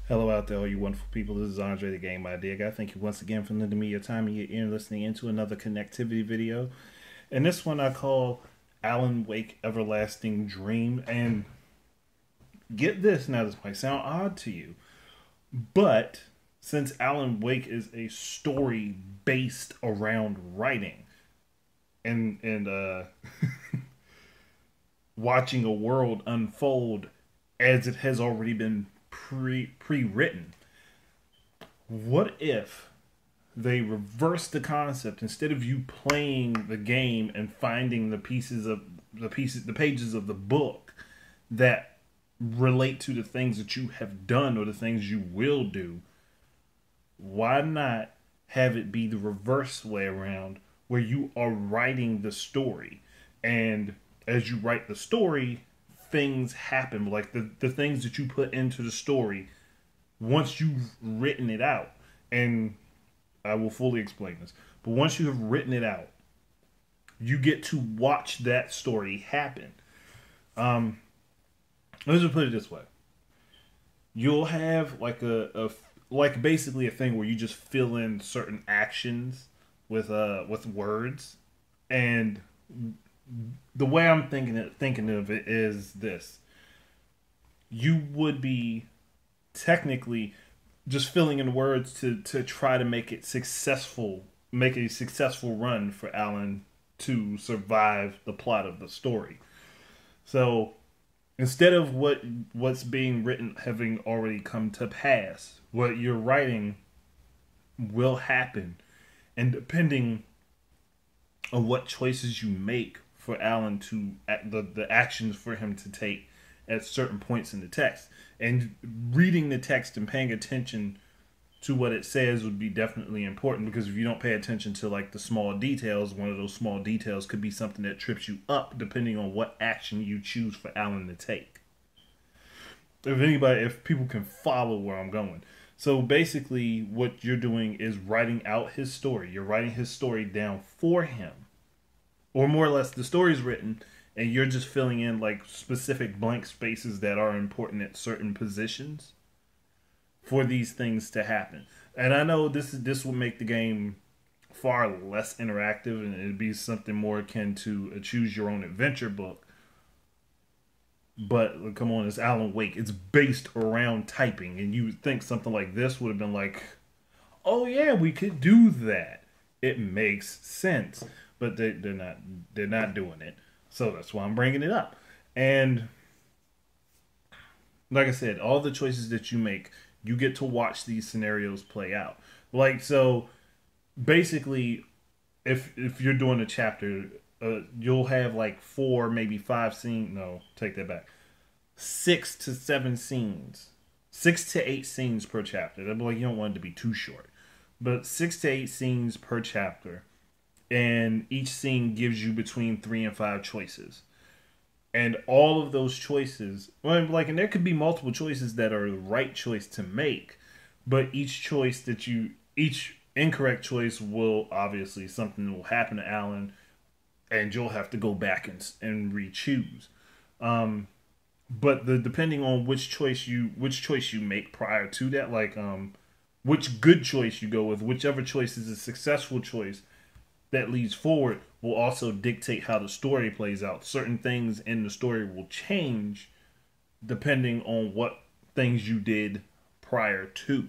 Hello out there, all you wonderful people. This is Andre, the Game Idea Guy. Thank you once again for lending me your time and your ear and listening into another Connectivity video. And this one I call Alan Wake Everlasting Dream. And get this, now this might sound odd to you, but since Alan Wake is a story based around writing and watching a world unfold as it has already been pre-written, what if they reverse the concept? Instead of you playing the game and finding the pages of the book that relate to the things that you have done or the things you will do, why not have it be the reverse way around, where you are writing the story, and as you write the story, things happen, like the things that you put into the story once you've written it out. And I will fully explain this. But once you have written it out, you get to watch that story happen. Um, let's just put it this way: you'll have like basically a thing where you just fill in certain actions with words, and the way I'm thinking of it is this: you would be technically just filling in words to try to make a successful run for Alan to survive the plot of the story. So instead of what's being written having already come to pass, what you're writing will happen, and depending on what choices you make for Alan to the actions for him to take at certain points in the text, and reading the text and paying attention to what it says would be definitely important, because if you don't pay attention to like the small details, one of those small details could be something that trips you up depending on what action you choose for Alan to take. If people can follow where I'm going. So basically what you're doing is writing out his story. You're writing his story down for him. Or more or less the story's written and you're just filling in like specific blank spaces that are important at certain positions for these things to happen. And I know this will make the game far less interactive, and it'd be something more akin to a choose your own adventure book. But come on, it's Alan Wake. It's based around typing, and you would think something like this would have been like, oh yeah, we could do that. It makes sense, but they're not. They're not doing it. So that's why I'm bringing it up. And like I said, all the choices that you make, you get to watch these scenarios play out. Like so, basically, if you're doing a chapter, you'll have like four, maybe five scenes. No, take that back. 6 to 7 scenes, 6 to 8 scenes per chapter. That'd be like, you don't want it to be too short, but 6 to 8 scenes per chapter, and each scene gives you between 3 and 5 choices. And all of those choices, well, like, and there could be multiple choices that are the right choice to make, but each incorrect choice will obviously, something will happen to Alan, and you'll have to go back and re-choose. Um, but the depending on which choice you make prior to that, like which good choice you go with, whichever choice is a successful choice that leads forward, will also dictate how the story plays out. Certain things in the story will change depending on what things you did prior to,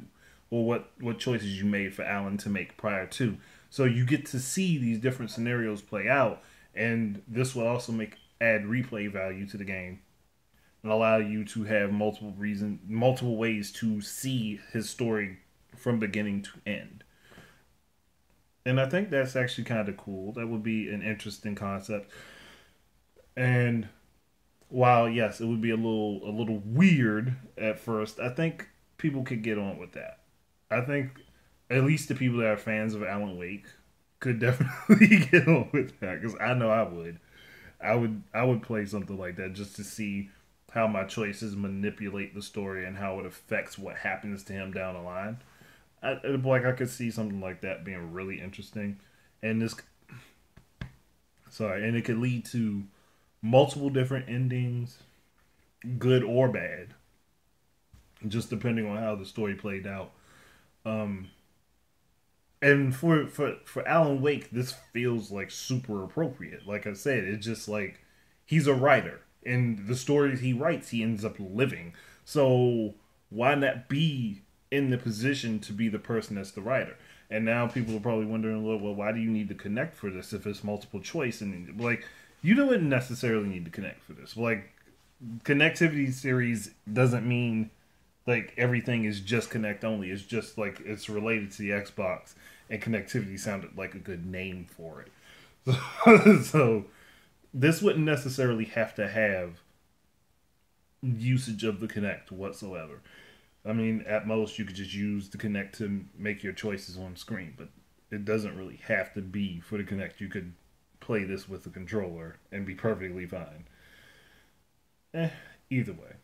or what choices you made for Alan to make prior to. So you get to see these different scenarios play out, and this will also make add replay value to the game and allow you to have multiple ways to see his story from beginning to end. And I think that's actually kind of cool. That would be an interesting concept. And while yes, it would be a little weird at first, I think people could get on with that. I think at least the people that are fans of Alan Wake could definitely get on with that, because I know I would. I would play something like that just to see how my choices manipulate the story and how it affects what happens to him down the line. I could see something like that being really interesting, and and it could lead to multiple different endings, good or bad. just depending on how the story played out. Um, and for Alan Wake, this feels like super appropriate. Like I said, it's just like he's a writer, and the stories he writes, he ends up living. So why not be in the position to be the person that's the writer? And now people are probably wondering, well, why do you need to connect for this if it's multiple choice? And like, you don't necessarily need to connect for this. Like, connectivity series doesn't mean like everything is just connect only. It's just like it's related to the Xbox, and connectivity sounded like a good name for it. So this wouldn't necessarily have to have usage of the Connect whatsoever. I mean, at most you could just use the Connect to make your choices on screen, but it doesn't really have to be for the Connect. You could play this with the controller and be perfectly fine. Either way.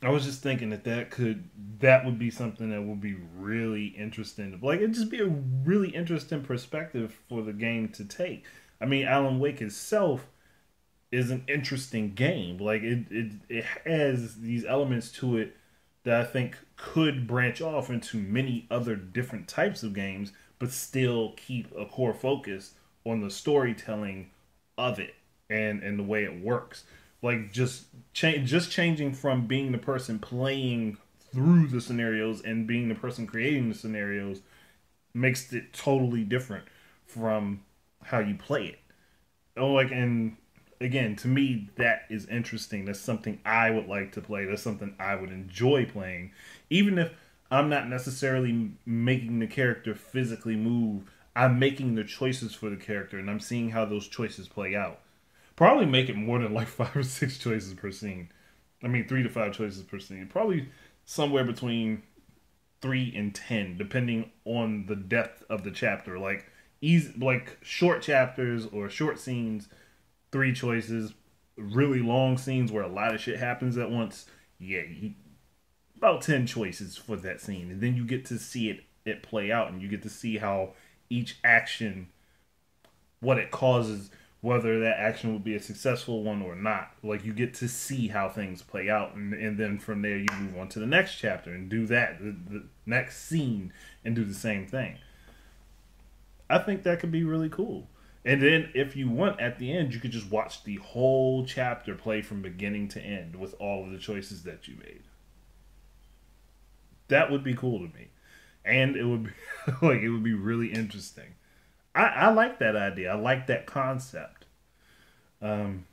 I was just thinking that would be something that would be really interesting. Like it'd just be a really interesting perspective for the game to take. I mean, Alan Wake itself is an interesting game. Like it has these elements to it that I think could branch off into many other different types of games, but still keep a core focus on the storytelling of it and the way it works. Like just changing from being the person playing through the scenarios and being the person creating the scenarios makes it totally different from how you play it. Oh, like, and again, to me, that is interesting. That's something I would like to play. That's something I would enjoy playing, even if I'm not necessarily making the character physically move. I'm making the choices for the character, and I'm seeing how those choices play out. Probably make it more than like 5 or 6 choices per scene. I mean, 3 to 5 choices per scene. Probably somewhere between 3 and 10, depending on the depth of the chapter. Like easy, like short chapters or short scenes, 3 choices. Really long scenes where a lot of shit happens at once. Yeah, about 10 choices for that scene, and then you get to see it play out, and you get to see how each action, what it causes, whether that action will be a successful one or not. Like you get to see how things play out, and then from there you move on to the next chapter and do that, the next scene, and do the same thing. I think that could be really cool. And then if you want at the end, you could just watch the whole chapter play from beginning to end with all of the choices that you made. That would be cool to me. And it would be like it would be really interesting. I like that idea. I like that concept. Um,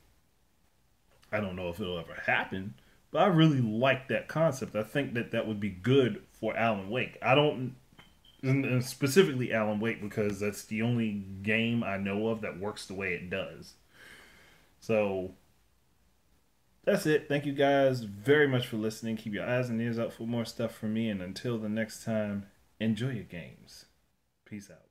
I don't know if it'll ever happen, but I really like that concept. I think that that would be good for Alan Wake. I don't, and specifically Alan Wake, because that's the only game I know of that works the way it does. So that's it. Thank you guys very much for listening. Keep your eyes and ears out for more stuff from me. And until the next time, enjoy your games. Peace out.